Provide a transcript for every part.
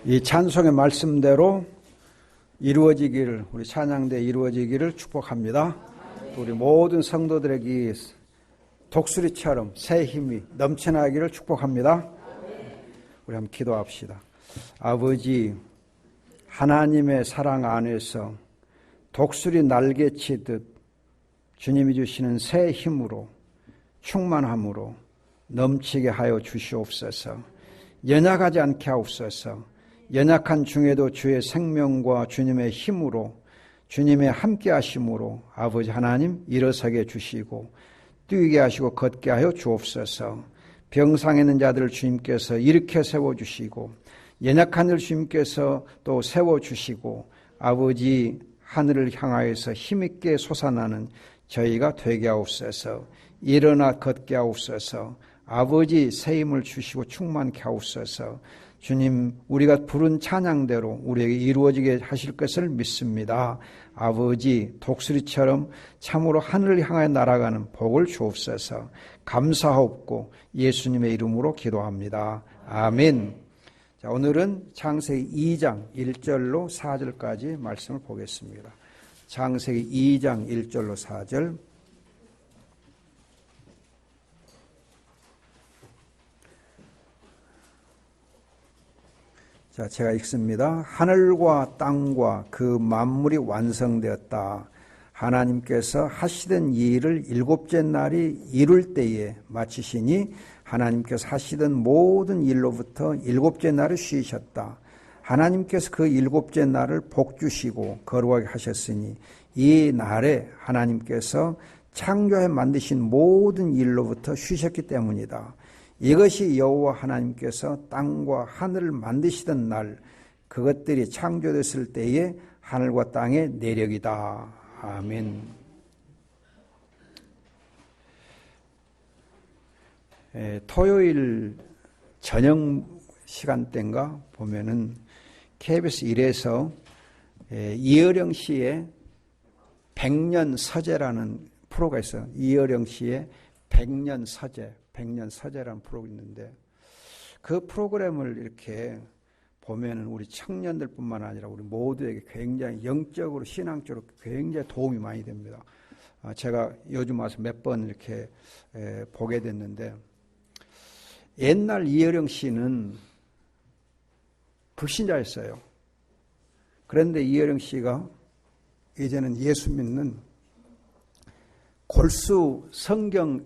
이 찬송의 말씀대로 이루어지기를, 우리 찬양대 이루어지기를 축복합니다. 우리 모든 성도들에게 독수리처럼 새 힘이 넘쳐나기를 축복합니다. 우리 한번 기도합시다. 아버지, 하나님의 사랑 안에서 독수리 날개치듯 주님이 주시는 새 힘으로 충만함으로 넘치게 하여 주시옵소서. 연약하지 않게 하옵소서. 연약한 중에도 주의 생명과 주님의 힘으로, 주님의 함께 하심으로 아버지 하나님 일어서게 주시고 뛰게 하시고 걷게 하여 주옵소서. 병상에 있는 자들을 주님께서 일으켜 세워주시고 연약한 일 주님께서 또 세워주시고 아버지 하늘을 향하여서 힘있게 솟아나는 저희가 되게 하옵소서. 일어나 걷게 하옵소서. 아버지 새 힘을 주시고 충만케 하옵소서. 주님, 우리가 부른 찬양대로 우리에게 이루어지게 하실 것을 믿습니다. 아버지, 독수리처럼 참으로 하늘을 향하여 날아가는 복을 주옵소서. 감사하옵고 예수님의 이름으로 기도합니다. 아멘. 자, 오늘은 창세기 2장 1절로 4절까지 말씀을 보겠습니다. 창세기 2장 1절로 4절. 자, 제가 읽습니다. 하늘과 땅과 그 만물이 완성되었다. 하나님께서 하시던 이 일을 일곱째 날이 이룰 때에 마치시니 하나님께서 하시던 모든 일로부터 일곱째 날을 쉬셨다. 하나님께서 그 일곱째 날을 복주시고 거룩하게 하셨으니 이 날에 하나님께서 창조해 만드신 모든 일로부터 쉬셨기 때문이다. 이것이 여호와 하나님께서 땅과 하늘을 만드시던 날, 그것들이 창조됐을 때의 하늘과 땅의 내력이다. 아멘. 토요일 저녁 시간대인가 보면은 KBS 1에서 이어령 씨의 백년 서재라는 프로가 있어요. 이어령 씨의 백년 서재라는 프로가 있는데 그 프로그램을 이렇게 보면은 우리 청년들뿐만 아니라 우리 모두에게 굉장히 영적으로 신앙적으로 굉장히 도움이 많이 됩니다. 제가 요즘 와서 몇 번 이렇게 보게 됐는데 옛날 이어령 씨는 불신자였어요. 그런데 이어령 씨가 이제는 예수 믿는 골수 성경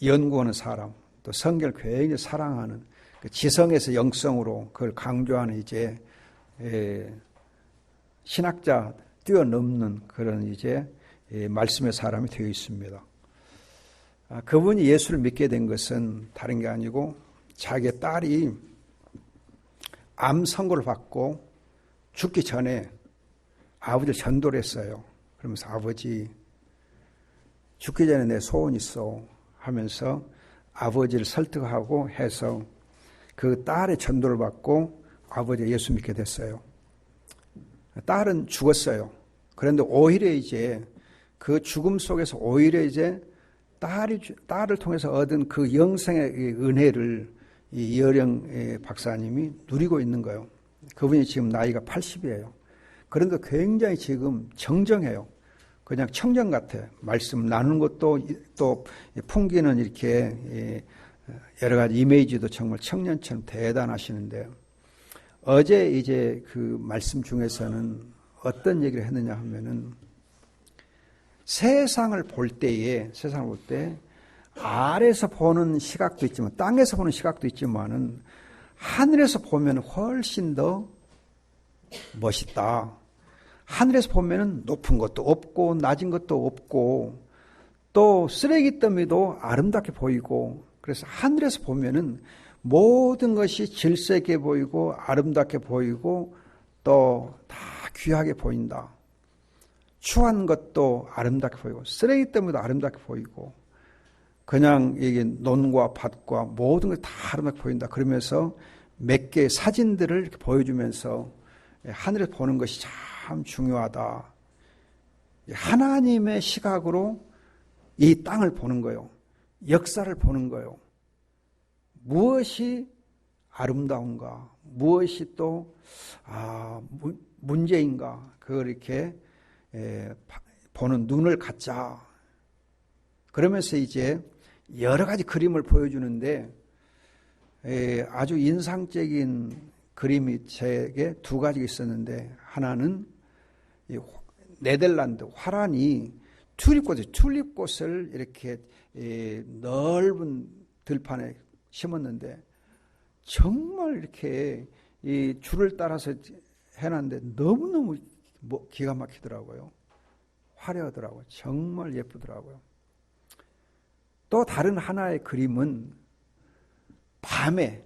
연구하는 사람, 또 성경을 굉장히 사랑하는 그 지성에서 영성으로 그걸 강조하는 이제 신학자 뛰어넘는 그런 이제 말씀의 사람이 되어 있습니다. 그분이 예수를 믿게 된 것은 다른 게 아니고 자기의 딸이 암 선고를 받고 죽기 전에 아버지를 전도를 했어요. 그러면서 아버지 죽기 전에 내 소원이 있어 하면서 아버지를 설득하고 해서 그 딸의 전도를 받고 아버지가 예수 믿게 됐어요. 딸은 죽었어요. 그런데 오히려 이제 그 죽음 속에서 오히려 이제 딸을 통해서 얻은 그 영생의 은혜를 이 이어령 박사님이 누리고 있는 거예요. 그분이 지금 나이가 80이에요. 그런데 굉장히 지금 정정해요. 그냥 청년 같아. 말씀 나누는 것도 또 풍기는 이렇게 여러 가지 이미지도 정말 청년처럼 대단하시는데 어제 이제 그 말씀 중에서는 어떤 얘기를 했느냐 하면은 세상을 볼 때 아래에서 보는 시각도 있지만 땅에서 보는 시각도 있지만은 하늘에서 보면 훨씬 더 멋있다. 하늘에서 보면은 높은 것도 없고 낮은 것도 없고 또 쓰레기 더미도 아름답게 보이고 그래서 하늘에서 보면은 모든 것이 질서 있게 보이고 아름답게 보이고 또 다 귀하게 보인다. 추한 것도 아름답게 보이고 쓰레기 더미도 아름답게 보이고 그냥 이게 논과 밭과 모든 것이 다 아름답게 보인다. 그러면서 몇 개의 사진들을 이렇게 보여주면서 하늘에서 보는 것이 참 중요하다. 하나님의 시각으로 이 땅을 보는 거예요. 역사를 보는 거예요. 무엇이 아름다운가, 무엇이 또 문제인가, 그걸 이렇게 보는 눈을 갖자. 그러면서 이제 여러 가지 그림을 보여주는데 아주 인상적인 그림이 제게 두 가지 있었는데, 하나는 네덜란드 화란이 튤립꽃을 이렇게 넓은 들판에 심었는데 정말 이렇게 이 줄을 따라서 해놨는데 너무너무 기가 막히더라고요. 화려하더라고요. 정말 예쁘더라고요. 또 다른 하나의 그림은 밤에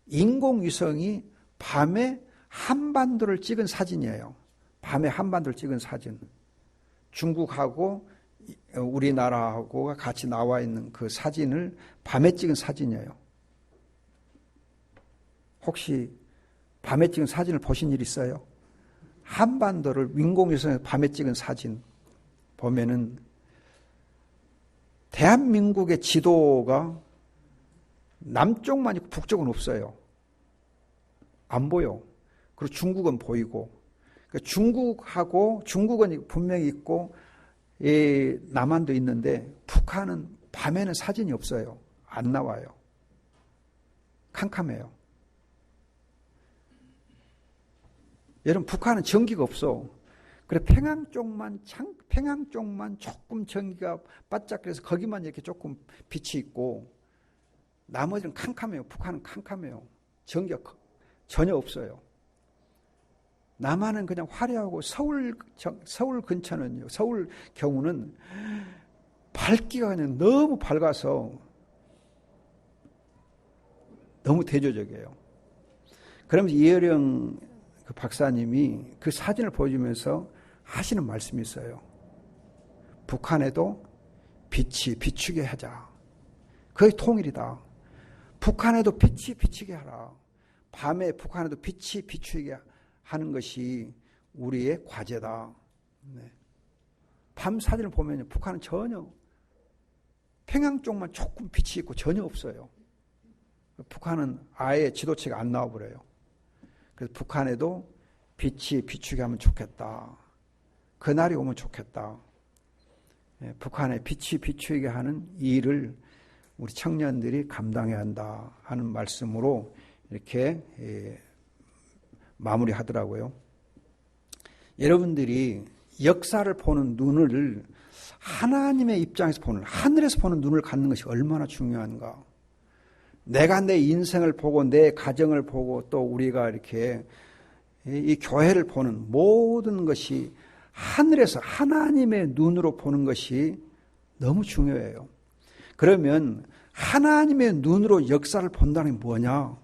인공위성이 밤에 한반도를 찍은 사진이에요. 밤에 한반도를 찍은 사진. 중국하고 우리나라하고 같이 나와 있는 그 사진을 밤에 찍은 사진이에요. 혹시 밤에 찍은 사진을 보신 일 있어요? 한반도를 인공위성에서 밤에 찍은 사진 보면은 대한민국의 지도가 남쪽만 있고 북쪽은 없어요. 안 보여. 그리고 중국은 보이고. 중국은 분명히 있고 남한도 있는데 북한은 밤에는 사진이 없어요. 안 나와요. 캄캄해요. 여러분, 북한은 전기가 없어. 그래 평양 쪽만 조금 전기가 바짝해서 거기만 이렇게 조금 빛이 있고 나머지는 캄캄해요. 북한은 캄캄해요. 전기가 전혀 없어요. 남한은 그냥 화려하고 서울 근처는요. 서울 경우는 밝기가 그냥 너무 밝아서 너무 대조적이에요. 그러면서 이혜령 그 박사님이 그 사진을 보여주면서 하시는 말씀이 있어요. 북한에도 빛이 비추게 하자. 그게 통일이다. 북한에도 빛이 비추게 하라. 밤에 북한에도 빛이 비추게 하는 것이 우리의 과제다. 네. 밤 사진을 보면 북한은 전혀 평양 쪽만 조금 빛이 있고 전혀 없어요. 북한은 아예 지도체가 안 나와버려요. 그래서 북한에도 빛이 비추게 하면 좋겠다. 그날이 오면 좋겠다. 북한에 빛이 비추게 하는 일을 우리 청년들이 감당해야 한다 하는 말씀으로 이렇게 마무리하더라고요. 여러분들이 역사를 보는 눈을 하나님의 입장에서 보는, 하늘에서 보는 눈을 갖는 것이 얼마나 중요한가. 내가 내 인생을 보고 내 가정을 보고 또 우리가 이렇게 이 교회를 보는 모든 것이 하늘에서 하나님의 눈으로 보는 것이 너무 중요해요. 그러면 하나님의 눈으로 역사를 본다는 게 뭐냐?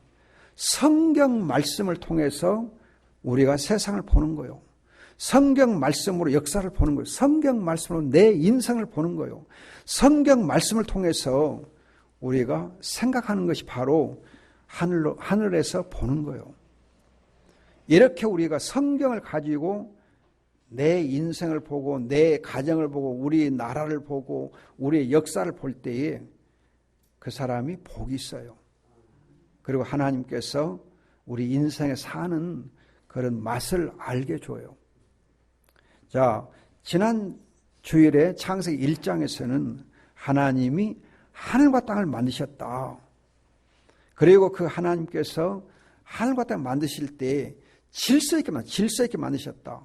성경 말씀을 통해서 우리가 세상을 보는 거예요. 성경 말씀으로 역사를 보는 거예요. 성경 말씀으로 내 인생을 보는 거예요. 성경 말씀을 통해서 우리가 생각하는 것이 바로 하늘에서 보는 거예요. 이렇게 우리가 성경을 가지고 내 인생을 보고 내 가정을 보고 우리 나라를 보고 우리의 역사를 볼 때에 그 사람이 복이 있어요. 그리고 하나님께서 우리 인생에 사는 그런 맛을 알게 줘요. 자, 지난 주일에 창세기 1장에서는 하나님이 하늘과 땅을 만드셨다. 그리고 그 하나님께서 하늘과 땅을 만드실 때 질서 있게 만드셨다.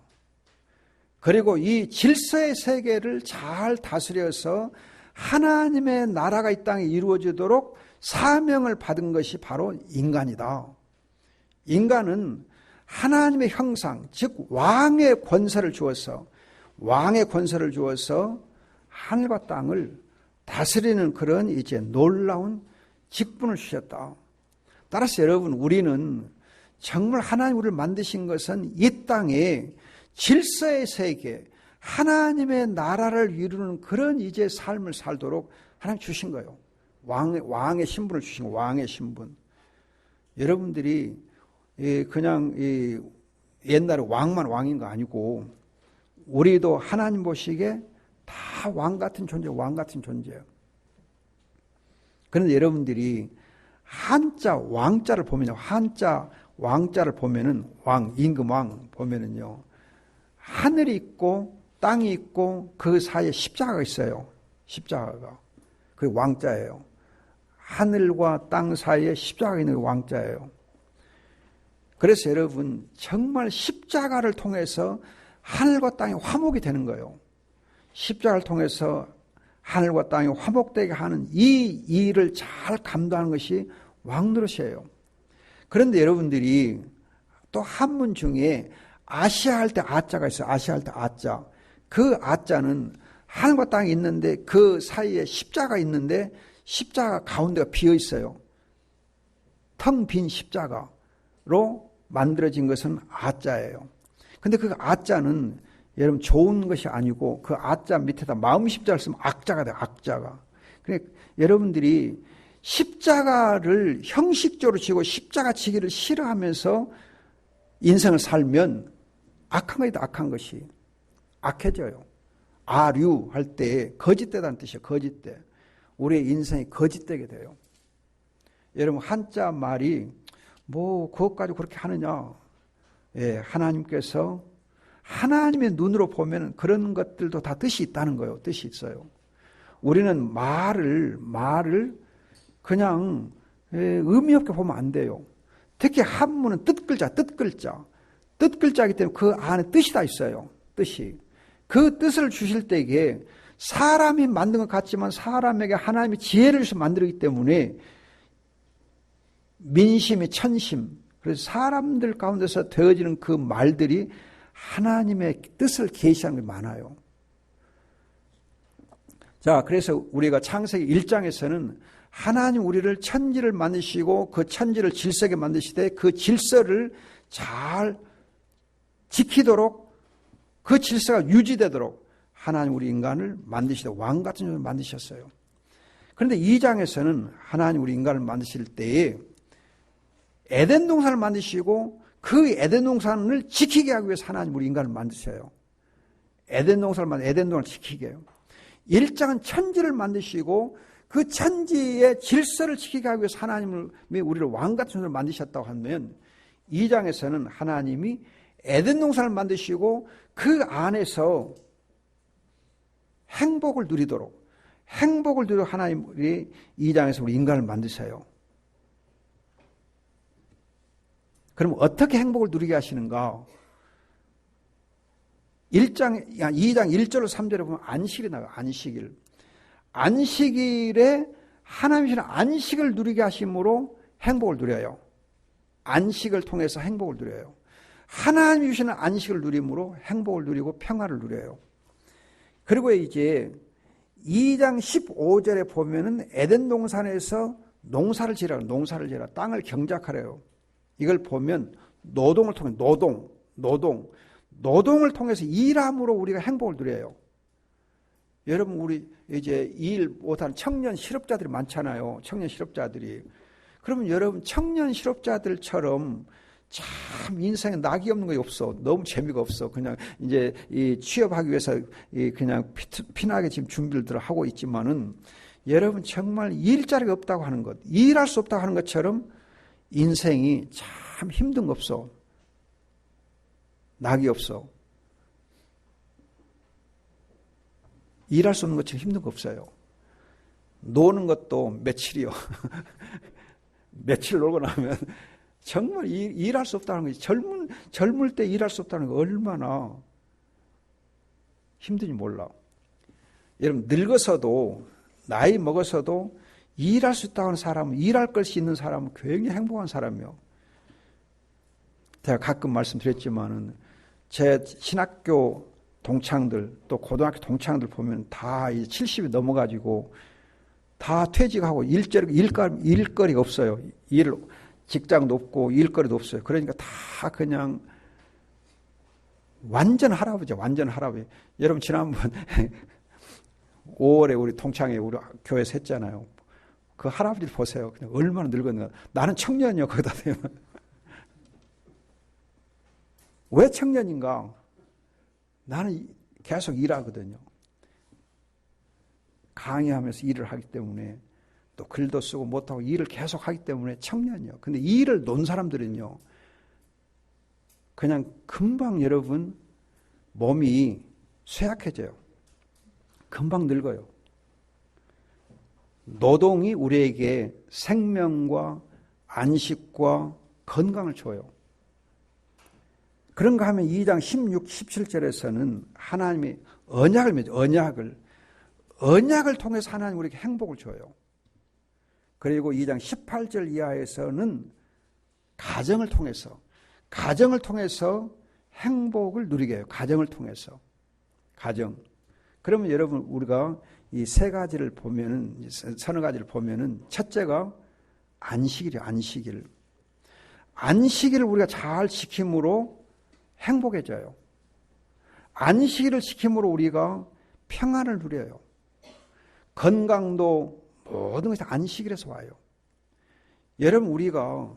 그리고 이 질서의 세계를 잘 다스려서 하나님의 나라가 이 땅에 이루어지도록 사명을 받은 것이 바로 인간이다. 인간은 하나님의 형상, 즉 왕의 권세를 주어서 하늘과 땅을 다스리는 그런 이제 놀라운 직분을 주셨다. 따라서 여러분, 우리는 정말 하나님 우리를 만드신 것은 이 땅에 질서의 세계, 하나님의 나라를 이루는 그런 이제 삶을 살도록 하나님 주신 거예요. 왕의 신분을 주신 거예요. 왕의 신분. 여러분들이 그냥 옛날에 왕만 왕인 거 아니고 우리도 하나님 보시기에 다 왕 같은 존재예요. 그런데 여러분들이 한자 왕자를 보면요. 한자 왕자를 보면은 왕, 임금왕 보면은요. 하늘이 있고 땅이 있고 그 사이에 십자가가 있어요. 십자가가. 그게 왕자예요. 하늘과 땅 사이에 십자가가 있는 게 왕자예요. 그래서 여러분 정말 십자가를 통해서 하늘과 땅이 화목이 되는 거예요. 십자가를 통해서 하늘과 땅이 화목되게 하는 이 일을 잘 감당하는 것이 왕노릇이에요. 그런데 여러분들이 또 한문 중에 아시아 할 때 아자가 있어요. 아시아 할 때 아자. 그 아자는 하늘과 땅이 있는데 그 사이에 십자가 있는데 십자가 가운데가 비어 있어요. 텅 빈 십자가로 만들어진 것은 아자예요. 근데 그 아자는 여러분 좋은 것이 아니고 그 아자 밑에다 마음 십자가를 쓰면 악자가 돼요. 악자가. 그러니까 여러분들이 십자가를 형식적으로 지고 십자가 지기를 싫어하면서 인생을 살면 악한 것이다. 악한 것이. 악해져요. 아류 할 때 거짓되다는 뜻이에요. 거짓돼. 우리의 인생이 거짓되게 돼요. 여러분 한자 말이 뭐 그것까지 그렇게 하느냐. 예, 하나님께서 하나님의 눈으로 보면 그런 것들도 다 뜻이 있다는 거예요. 뜻이 있어요. 우리는 말을 그냥 의미 없게 보면 안 돼요. 특히 한문은 뜻글자이기 때문에 그 안에 뜻이 다 있어요. 뜻이. 그 뜻을 주실 때에 사람이 만든 것 같지만 사람에게 하나님이 지혜를 주셔서 만들기 때문에 민심이 천심. 그래서 사람들 가운데서 되어지는 그 말들이 하나님의 뜻을 계시하는 게 많아요. 자, 그래서 우리가 창세기 1장에서는 하나님 우리를 천지를 만드시고 그 천지를 질서하게 만드시되 그 질서를 잘 지키도록 그 질서가 유지되도록 하나님 우리 인간을 만드시되 왕 같은 존재를 만드셨어요. 그런데 2장에서는 하나님 우리 인간을 만드실 때에 에덴 동산을 만드시고 그 에덴 동산을 지키게 하기 위해서 하나님 우리 인간을 만드셔요. 에덴 동산을 지키게 해요. 1장은 천지를 만드시고 그 천지의 질서를 지키게 하기 위해서 하나님이 우리를 왕 같은 존재를 만드셨다고 하면 2장에서는 하나님이 에덴 동산을 만드시고 그 안에서 행복을 누리도록 하나님이 2장에서 우리 인간을 만드셔요. 그럼 어떻게 행복을 누리게 하시는가? 2장 1절로 3절에 보면 안식이 나와요. 안식일에 하나님이 주시는 안식을 누리게 하심으로 행복을 누려요. 안식을 통해서 행복을 누려요. 하나님이 주시는 안식을 누림으로 행복을 누리고 평화를 누려요. 그리고 이제 2장 15절에 보면은 에덴 동산에서 농사를 지으라, 땅을 경작하래요. 이걸 보면 노동을 통해 노동을 통해서 일함으로 우리가 행복을 누려요. 여러분 우리 이제 일 못하는 청년 실업자들이 많잖아요. 청년 실업자들이. 그러면 여러분 청년 실업자들처럼 참 인생에 낙이 없는 게 없어. 너무 재미가 없어. 그냥 이제 이 취업하기 위해서 그냥 피나게 지금 준비를 하고 있지만은 여러분 정말 일자리가 없다고 하는 것, 일할 수 없다고 하는 것처럼 인생이 참 힘든 거 없어. 낙이 없어. 일할 수 없는 것처럼 힘든 거 없어요. 노는 것도 며칠이요. 며칠 놀고 나면 정말 일할 수 없다는 거지. 젊을 때 일할 수 없다는 거 얼마나 힘든지 몰라. 여러분 늙어서도 나이 먹어서도 일할 수 있다고 하는 사람은 일할 것이 있는 사람은 굉장히 행복한 사람이요. 제가 가끔 말씀드렸지만은 제 신학교 동창들 또 고등학교 동창들 보면 다 이제 70이 넘어가지고 다 퇴직하고 일거리가 없어요. 직장도 없고 일거리도 없어요. 그러니까 다 그냥 완전 할아버지. 여러분 지난번 5월에 우리 동창회 우리 교회에서 했잖아요. 그 할아버지를 보세요. 그냥 얼마나 늙었나. 나는 청년이요. 거기다 대면. 왜 청년인가? 나는 계속 일하거든요. 강의하면서 일을 하기 때문에 또 글도 쓰고 못하고 일을 계속 하기 때문에 청년이요. 근데 이 일을 논 사람들은요, 그냥 금방 여러분 몸이 쇠약해져요. 금방 늙어요. 노동이 우리에게 생명과 안식과 건강을 줘요. 그런가 하면 2장 16, 17절에서는 하나님이 언약을 맺어요. 언약을 통해서 하나님 우리에게 행복을 줘요. 그리고 2장 18절 이하에서는 가정을 통해서 행복을 누리게 해요. 가정을 통해서. 가정. 그러면 여러분 우리가 이 세 가지를 보면은, 서너 가지를 보면은 첫째가 안식일이에요. 안식일. 안식일을 우리가 잘 지킴으로 행복해져요. 안식일을 지킴으로 우리가 평안을 누려요. 건강도 모든 것이 안식일에서 와요. 여러분 우리가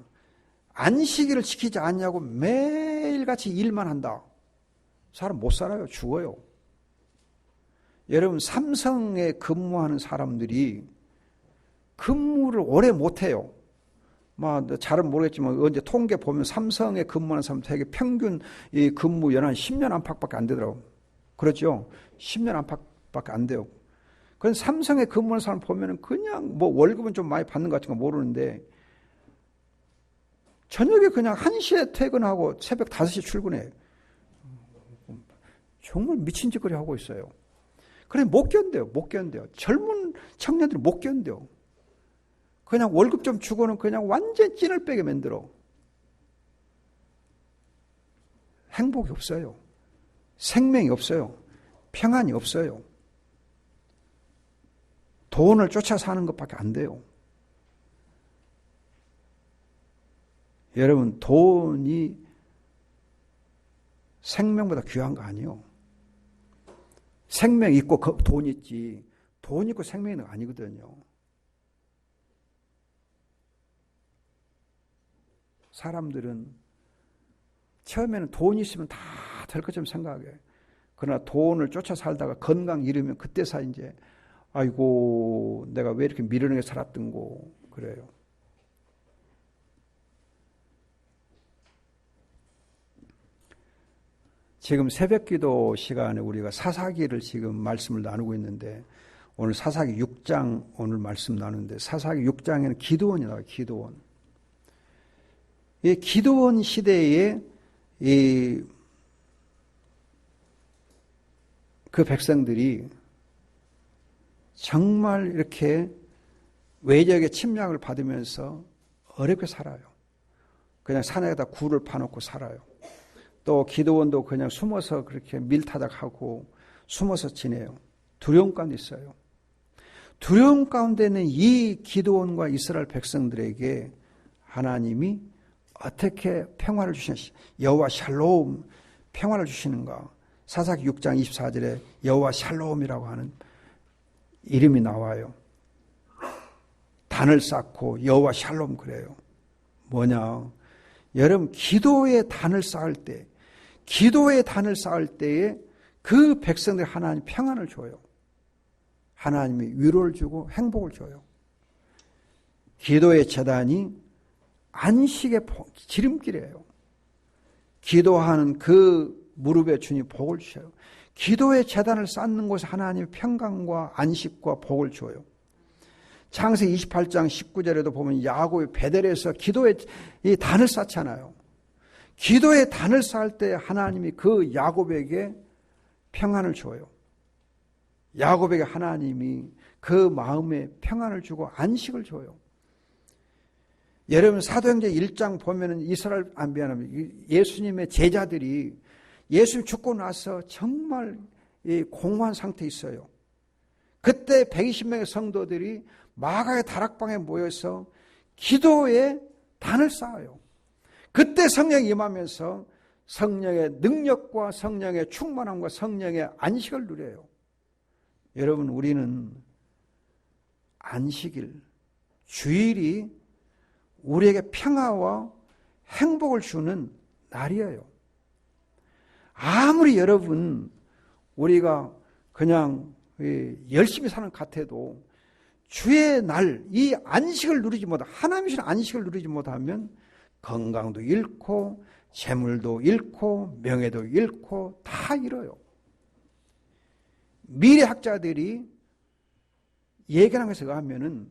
안식일을 지키지 않냐고 매일같이 일만 한다. 사람 못 살아요. 죽어요. 여러분 삼성에 근무하는 사람들이 근무를 오래 못해요. 잘은 모르겠지만 언제 통계 보면 삼성에 근무하는 사람 되게 평균 이 근무 연한 10년 안팎밖에 안 되더라고요. 그렇죠? 10년 안팎밖에 안 돼요. 그래서 삼성에 근무하는 사람 보면은 그냥 월급은 좀 많이 받는 것 같은 거 모르는데 저녁에 그냥 1시에 퇴근하고 새벽 5시에 출근해. 정말 미친 짓거리 하고 있어요. 그래 못 견뎌요. 젊은 청년들이 못 견뎌요. 그냥 월급 좀 주고는 그냥 완전 찐을 빼게 만들어. 행복이 없어요. 생명이 없어요. 평안이 없어요. 돈을 쫓아 사는 것밖에 안 돼요. 여러분 돈이 생명보다 귀한 거 아니에요. 생명 있고 돈 있지. 돈 있고 생명이 아니거든요. 사람들은 처음에는 돈 있으면 다 될 것처럼 생각해. 그러나 돈을 쫓아 살다가 건강 잃으면 그때서 이제 아이고 내가 왜 이렇게 미련하게 살았던고 그래요. 지금 새벽기도 시간에 우리가 사사기를 지금 말씀을 나누고 있는데 오늘 사사기 6장 오늘 말씀 나누는데 사사기 6장에는 기드온이 나와요. 기드온. 이 기드온 시대에 그 백성들이 정말 이렇게 외적의 침략을 받으면서 어렵게 살아요. 그냥 산에다 굴을 파놓고 살아요. 또 기드온도 그냥 숨어서 그렇게 밀타닥하고 숨어서 지내요. 두려움 가운데 있어요. 두려움 가운데는 이 기드온과 이스라엘 백성들에게 하나님이 어떻게 평화를 주시는지 여호와 샬롬 평화를 주시는가. 사사기 6장 24절에 여호와 샬롬이라고 하는 이름이 나와요. 단을 쌓고 여호와 샬롬 그래요. 뭐냐? 여러분 기도의 단을 쌓을 때에 그 백성들 하나님 평안을 줘요. 하나님이 위로를 주고 행복을 줘요. 기도의 재단이 안식의 지름길이에요. 기도하는 그 무릎에 주님 복을 주셔요. 기도의 재단을 쌓는 곳에 하나님의 평강과 안식과 복을 줘요. 창세기 28장 19절에도 보면 야곱이 베델에서 기도의 이 단을 쌓잖아요. 기도의 단을 쌓을 때 하나님이 그 야곱에게 평안을 줘요. 야곱에게 하나님이 그 마음에 평안을 주고 안식을 줘요. 여러분 사도행전 1장 보면은 예수님의 제자들이 예수님 죽고 나서 정말 공허한 상태에 있어요. 그때 120명의 성도들이 마가의 다락방에 모여서 기도의 단을 쌓아요. 그때 성령이 임하면서 성령의 능력과 성령의 충만함과 성령의 안식을 누려요. 여러분 우리는 안식일, 주일이 우리에게 평화와 행복을 주는 날이에요. 아무리 여러분 우리가 그냥 열심히 사는 것 같아도 주의 날, 이 안식을 누리지 못하면, 하나님의 주신 안식을 누리지 못하면 건강도 잃고 재물도 잃고 명예도 잃고 다 잃어요. 미래학자들이 얘기하는 것에 의하면은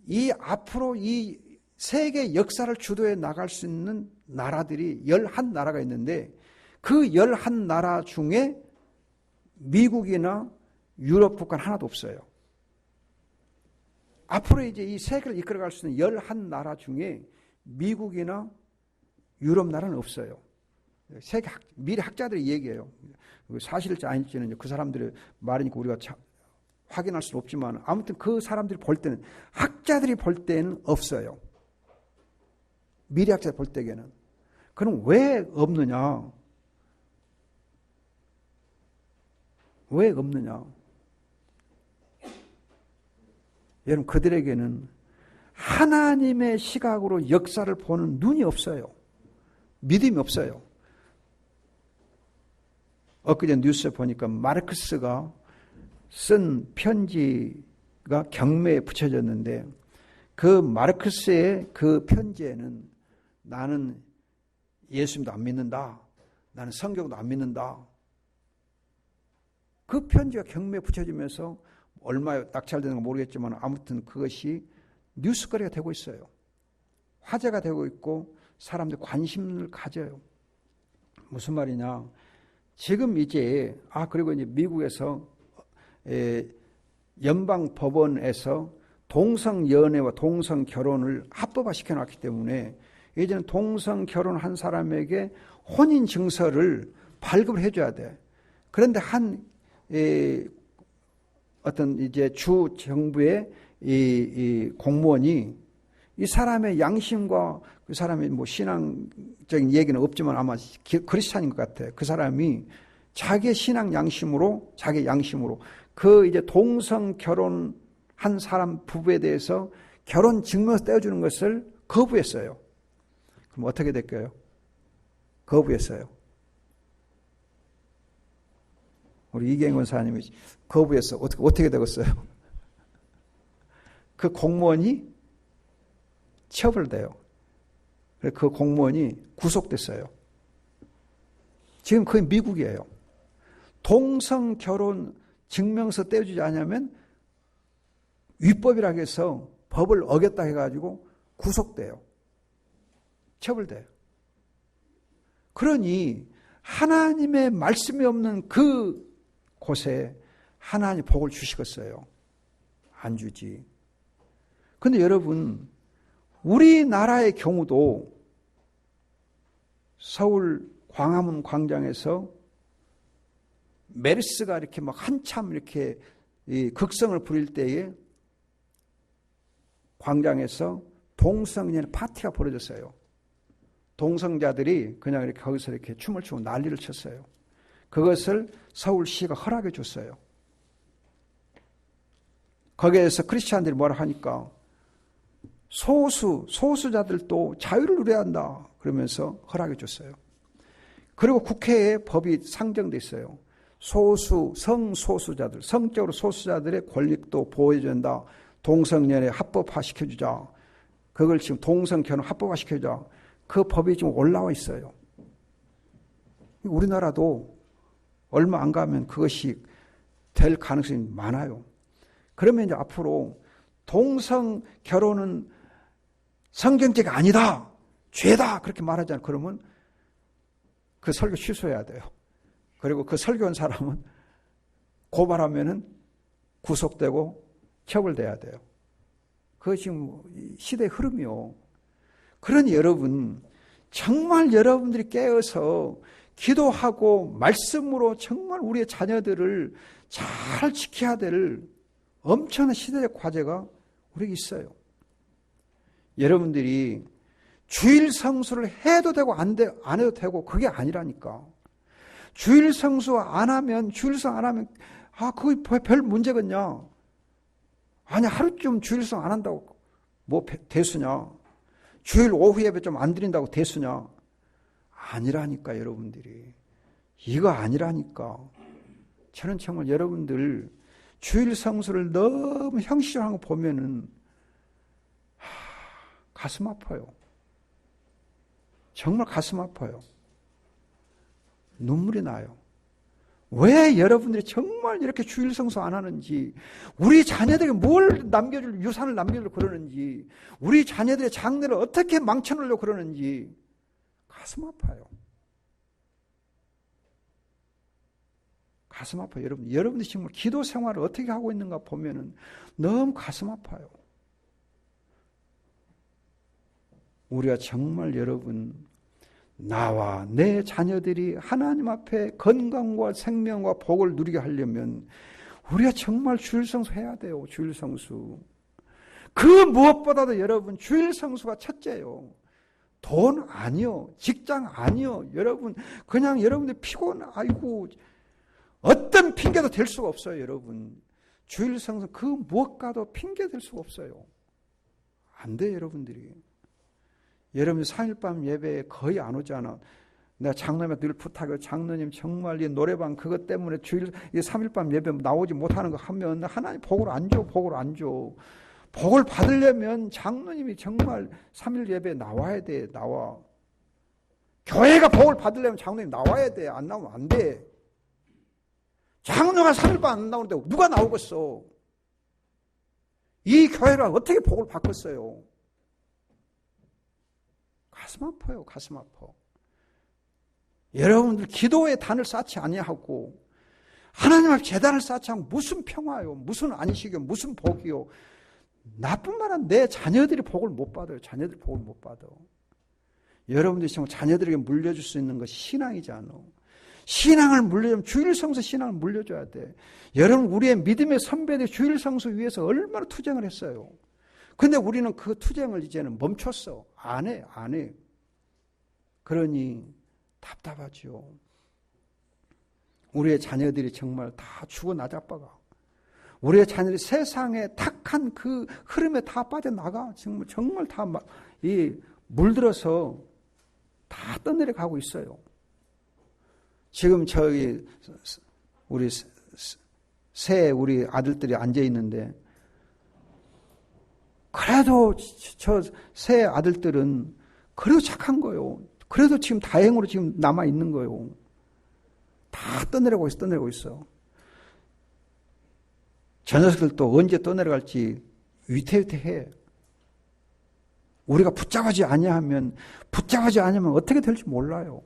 이 앞으로 이 세계 역사를 주도해 나갈 수 있는 나라들이 11나라가 있는데 그 11나라 중에 미국이나 유럽 국가는 하나도 없어요. 앞으로 이제 이 세계를 이끌어갈 수 있는 11나라 중에 미국이나 유럽 나라는 없어요. 세계 미래 학자들이 얘기해요. 사실일지 아닐지는 그 사람들의 말이니까 우리가 확인할 수는 없지만 아무튼 그 사람들이 볼 때는 학자들이 볼 때는 없어요. 미래학자들 볼 때에는. 그럼 왜 없느냐? 왜 없느냐? 여러분 그들에게는 하나님의 시각으로 역사를 보는 눈이 없어요. 믿음이 없어요. 엊그제 뉴스에 보니까 마르크스가 쓴 편지가 경매에 붙여졌는데 그 마르크스의 그 편지에는 나는 예수님도 안 믿는다. 나는 성경도 안 믿는다. 그 편지가 경매에 붙여지면서 얼마에 낙찰되는가 모르겠지만 아무튼 그것이 뉴스거리가 되고 있어요. 화제가 되고 있고 사람들이 관심을 가져요. 무슨 말이냐? 지금 이제 그리고 이제 미국에서 연방 법원에서 동성 연애와 동성 결혼을 합법화 시켜놨기 때문에 이제는 동성 결혼한 사람에게 혼인 증서를 발급을 해줘야 돼. 그런데 어떤 이제 주 정부의 이 공무원이 이 사람의 양심과 그 사람의 뭐 신앙적인 얘기는 없지만 아마 크리스찬인 것 같아. 그 사람이 자기 신앙 양심으로 그 이제 동성 결혼한 사람 부부에 대해서 결혼 증명서 떼어주는 것을 거부했어요. 그럼 어떻게 될까요? 거부했어요. 우리 이경원 사님이 거부했어. 어떻게 되겠어요? 그 공무원이 처벌돼요. 그 공무원이 구속됐어요. 지금 거의 미국이에요. 동성 결혼 증명서 떼어주지 않으면 위법이라고 해서 법을 어겼다 해가지고 구속돼요. 처벌돼요. 그러니 하나님의 말씀이 없는 그 곳에 하나님 복을 주시겠어요? 안 주지. 근데 여러분, 우리나라의 경우도 서울 광화문 광장에서 메르스가 이렇게 막 한참 이렇게 극성을 부릴 때에 광장에서 동성연애 파티가 벌어졌어요. 동성자들이 그냥 이렇게 거기서 이렇게 춤을 추고 난리를 쳤어요. 그것을 서울시가 허락해 줬어요. 거기에서 크리스찬들이 뭐라 하니까 소수자들도 자유를 누려야 한다. 그러면서 허락해 줬어요. 그리고 국회에 법이 상정돼 있어요. 성소수자들, 성적으로 소수자들의 권익도 보호해줘야 한다. 동성연애 합법화 시켜주자. 그걸 지금 동성결혼 합법화 시켜주자. 그 법이 지금 올라와 있어요. 우리나라도 얼마 안 가면 그것이 될 가능성이 많아요. 그러면 이제 앞으로 동성 결혼은 성경죄가 아니다. 죄다. 그렇게 말하잖아요. 그러면 그 설교 취소해야 돼요. 그리고 그 설교한 사람은 고발하면은 구속되고 처벌돼야 돼요. 그것이 지금 시대의 흐름이요. 그러니 여러분, 정말 여러분들이 깨어서 기도하고 말씀으로 정말 우리의 자녀들을 잘 지켜야 될 엄청난 시대적 과제가 우리에게 있어요. 여러분들이 주일 성수를 해도 되고 안 해도 되고 그게 아니라니까. 주일 성수 안 하면 그거 별 문제겠냐. 아니 하루쯤 주일성 안 한다고 뭐 대수냐. 주일 오후 예배 좀 안 드린다고 대수냐. 아니라니까 여러분들이. 이거 아니라니까. 저는 정말 여러분들 주일 성수를 너무 형식적으로 한 거 보면은 가슴 아파요. 정말 가슴 아파요. 눈물이 나요. 왜 여러분들이 정말 이렇게 주일 성수 안 하는지, 우리 자녀들에게 뭘 남겨줄, 유산을 남겨주려고 그러는지, 우리 자녀들의 장래를 어떻게 망쳐놓으려고 그러는지 가슴 아파요. 가슴 아파요. 여러분들이 정말 기도 생활을 어떻게 하고 있는가 보면은 너무 가슴 아파요. 우리가 정말 여러분, 나와 내 자녀들이 하나님 앞에 건강과 생명과 복을 누리게 하려면 우리가 정말 주일 성수 해야 돼요. 주일 성수. 그 무엇보다도 여러분, 주일 성수가 첫째요. 돈 아니요. 직장 아니요. 여러분, 그냥 여러분들 피곤, 아이고, 어떤 핑계도 될 수가 없어요, 여러분. 주일 성수 그 무엇과도 핑계 될 수가 없어요. 안 돼요, 여러분들이. 여러분 3일밤 예배에 거의 안 오잖아. 내가 장로님한테 늘 부탁해요. 장로님 정말 이 노래방 그것 때문에 주일 3일밤 예배 나오지 못하는 거 하면 하나님 복을 안 줘. 복을 안 줘. 복을 받으려면 장로님이 정말 3일 예배에 나와야 돼. 나와. 교회가 복을 받으려면 장로님 나와야 돼. 안 나오면 안 돼. 장로가 3일밤 안 나오는데 누가 나오겠어. 이 교회가 어떻게 복을 받겠어요. 가슴 아파요. 가슴 아파. 여러분들 기도의 단을 쌓지 아니하고 하나님 앞에 제단을 쌓지 않고 무슨 평화요, 무슨 안식이요, 무슨 복이요. 나뿐만 아니라 내 자녀들이 복을 못 받아요. 자녀들이 복을 못 받아. 여러분들이 정말 자녀들에게 물려줄 수 있는 것이 신앙이지 않아. 신앙을 물려주면 주일 성수 신앙을 물려줘야 돼. 여러분 우리의 믿음의 선배들 주일 성수 위해서 얼마나 투쟁을 했어요. 근데 우리는 그 투쟁을 이제는 멈췄어. 안 해. 그러니 답답하죠. 우리의 자녀들이 정말 다 죽어 나자빠가. 우리의 자녀들이 세상의 탁한 그 흐름에 다 빠져나가. 정말 다 물들어서 다 떠내려 가고 있어요. 지금 우리 아들들이 앉아 있는데, 그래도 저 새 아들들은 그래도 착한 거예요. 그래도 지금 다행으로 지금 남아 있는 거예요. 다 떠내려고 있어. 저 녀석들도 언제 떠내려갈지 위태위태해. 우리가 붙잡지 아니하면 어떻게 될지 몰라요.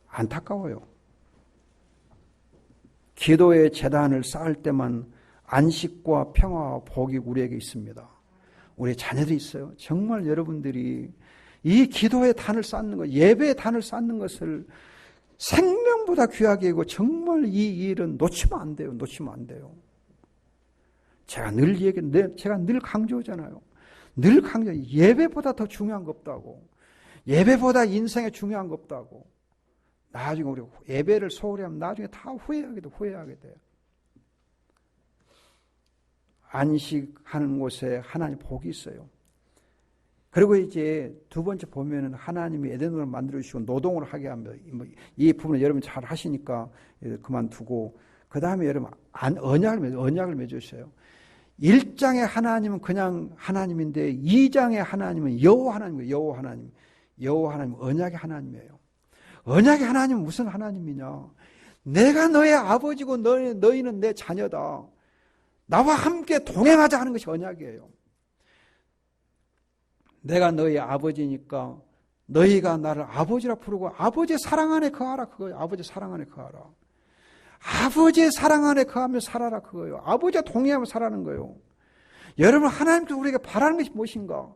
안타까워요. 기도의 제단을 쌓을 때만 안식과 평화와 복이 우리에게 있습니다. 우리 자녀들이 있어요. 정말 여러분들이 이 기도의 단을 쌓는 것, 예배의 단을 쌓는 것을 생명보다 귀하게 여기고 정말 이 일은 놓치면 안 돼요. 제가 늘 강조하잖아요. 예배보다 더 중요한 거 없다고. 예배보다 인생에 중요한 거 없다고. 나중에 우리 예배를 소홀히 하면 나중에 다 후회하게 돼요. 안식하는 곳에 하나님 복이 있어요. 그리고 이제 두 번째 보면은 하나님이 에덴을 만들어 주시고 노동을 하게 하며, 이 부분은 여러분 잘 하시니까 그만두고, 그 다음에 여러분 언약을 맺으셔요. 1장의 하나님은 그냥 하나님인데 2장의 하나님은 여호와 하나님이에요. 여호와 하나님 언약의 하나님이에요. 언약의 하나님은 무슨 하나님이냐? 내가 너의 아버지고 너희는 내 자녀다. 나와 함께 동행하자 하는 것이 언약이에요. 내가 너희 아버지니까 너희가 나를 아버지라 부르고 아버지의 사랑 안에 거하라 그거예요. 아버지의 사랑 안에 거하라. 아버지의 사랑 안에 거하며 살아라 그거예요. 아버지와 동행하며 살아는 거예요. 여러분 하나님께서 우리에게 바라는 것이 무엇인가?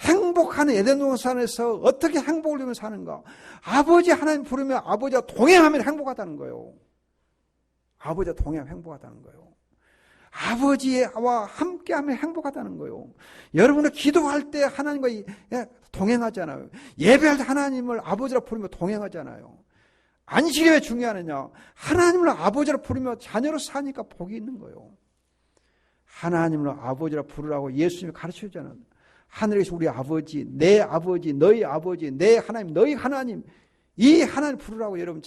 행복한 에덴 동산에서 어떻게 행복을 누리며 사는가? 아버지 하나님 부르며 아버지와 동행하면 행복하다는 거예요. 아버지와 동행하면 행복하다는 거예요. 아버지와 함께하면 행복하다는 거예요. 여러분은 기도할 때 하나님과 동행하잖아요. 예배할 때 하나님을 아버지라 부르며 동행하잖아요. 안식이 왜 중요하느냐? 하나님을 아버지라 부르며 자녀로 사니까 복이 있는 거예요. 하나님을 아버지라 부르라고 예수님이 가르쳐주잖아요. 하늘에서 우리 아버지, 내 아버지, 너희 아버지, 내 하나님, 너희 하나님, 이 하나님 부르라고 여러분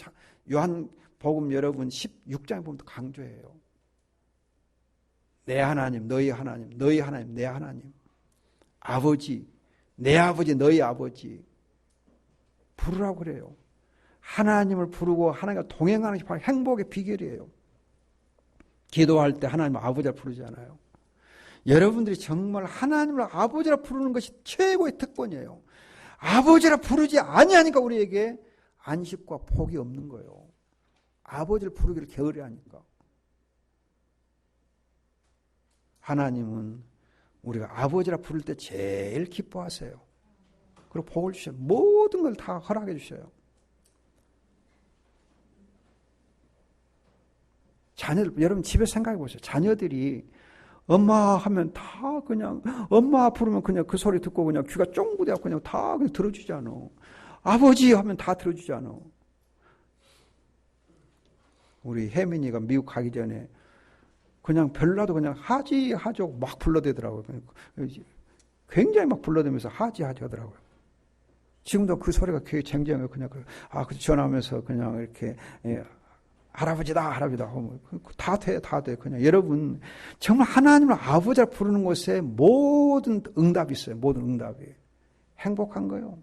요한복음 여러분 16장에 보면 강조해요. 내 하나님, 너희 하나님, 너희 하나님, 내 하나님. 아버지, 내 아버지, 너희 아버지. 부르라고 그래요. 하나님을 부르고 하나님과 동행하는 것이 바로 행복의 비결이에요. 기도할 때 하나님 아버지라 부르잖아요. 여러분들이 정말 하나님을 아버지라 부르는 것이 최고의 특권이에요. 아버지라 부르지 아니하니까 우리에게 안식과 복이 없는 거예요. 아버지를 부르기를 게으르하니까. 하나님은 우리가 아버지라 부를 때 제일 기뻐하세요. 그리고 복을 주셔요. 모든 걸 다 허락해 주셔요. 자녀들, 여러분 집에 생각해 보세요. 자녀들이 엄마 하면 다 그냥, 엄마 부르면 그냥 그 소리 듣고 그냥 귀가 쫑긋해갖고 그냥 다 그냥 들어주지 않아. 아버지 하면 다 들어주지 않아. 우리 혜민이가 미국 가기 전에 그냥 별나도 그냥 하지 하죠 막 불러대더라고요. 굉장히 막 불러대면서 하지 하더라고요. 지금도 그 소리가 귀에 쟁쟁해요. 그냥 전화하면서 그냥 이렇게 할아버지다 할아버지다 다 돼. 그냥 여러분 정말 하나님을 아버지라 부르는 곳에 모든 응답이 있어요. 모든 응답이 행복한 거예요.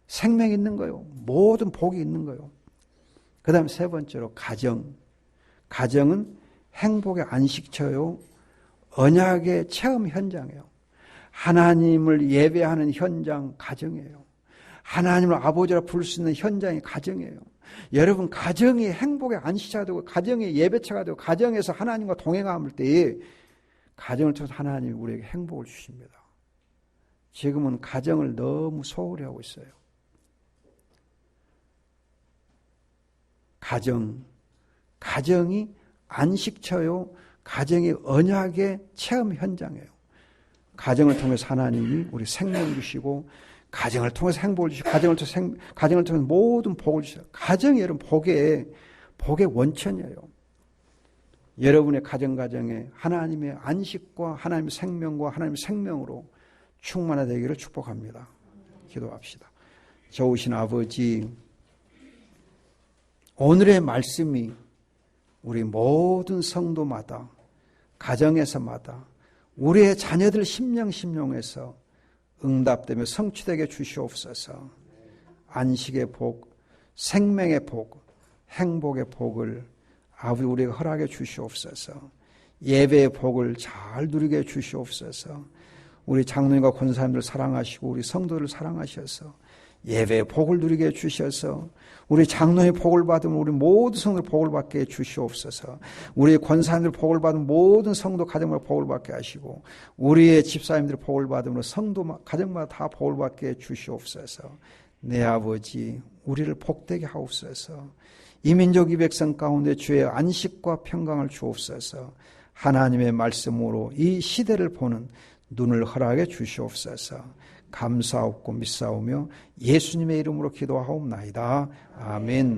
생명이 있는 거예요. 모든 복이 있는 거예요. 그 다음에 세 번째로 가정은 행복의 안식처요. 언약의 체험 현장이에요. 하나님을 예배하는 현장 가정이에요. 하나님을 아버지라 부를 수 있는 현장이 가정이에요. 여러분 가정이 행복의 안식처가 되고 가정이 예배처가 되고 가정에서 하나님과 동행할 때에 가정을 통해서 하나님이 우리에게 행복을 주십니다. 지금은 가정을 너무 소홀히 하고 있어요. 가정이 안식처요. 가정이 언약의 체험 현장이에요. 가정을 통해서 하나님이 우리 생명 주시고 가정을 통해서 행복을 주시고 가정을 통해서 모든 복을 주셔요. 가정이 여러분 복의 원천이에요. 여러분의 가정에 하나님의 안식과 하나님의 생명과 하나님의 생명으로 충만하되기를 축복합니다. 기도합시다. 좋으신 아버지, 오늘의 말씀이 우리 모든 성도마다 가정에서마다 우리의 자녀들 심령에서 응답되며 성취되게 주시옵소서. 안식의 복, 생명의 복, 행복의 복을 아버지 우리에게 허락해 주시옵소서. 예배의 복을 잘 누리게 주시옵소서. 우리 장로님과 권사님들 사랑하시고 우리 성도를 사랑하셔서 예배의 복을 누리게 해주셔서 우리 장로의 복을 받으면 우리 모든 성도들 복을 받게 해주시옵소서. 우리 권사님들 복을 받으면 모든 성도 가정마다 복을 받게 하시고 우리의 집사님들 복을 받으면 성도 가정마다 다 복을 받게 해주시옵소서. 내 아버지 우리를 복되게 하옵소서. 이 민족 이 백성 가운데 주의 안식과 평강을 주옵소서. 하나님의 말씀으로 이 시대를 보는 눈을 허락해 주시옵소서. 감사하고 믿사오며 예수님의 이름으로 기도하옵나이다. 아멘.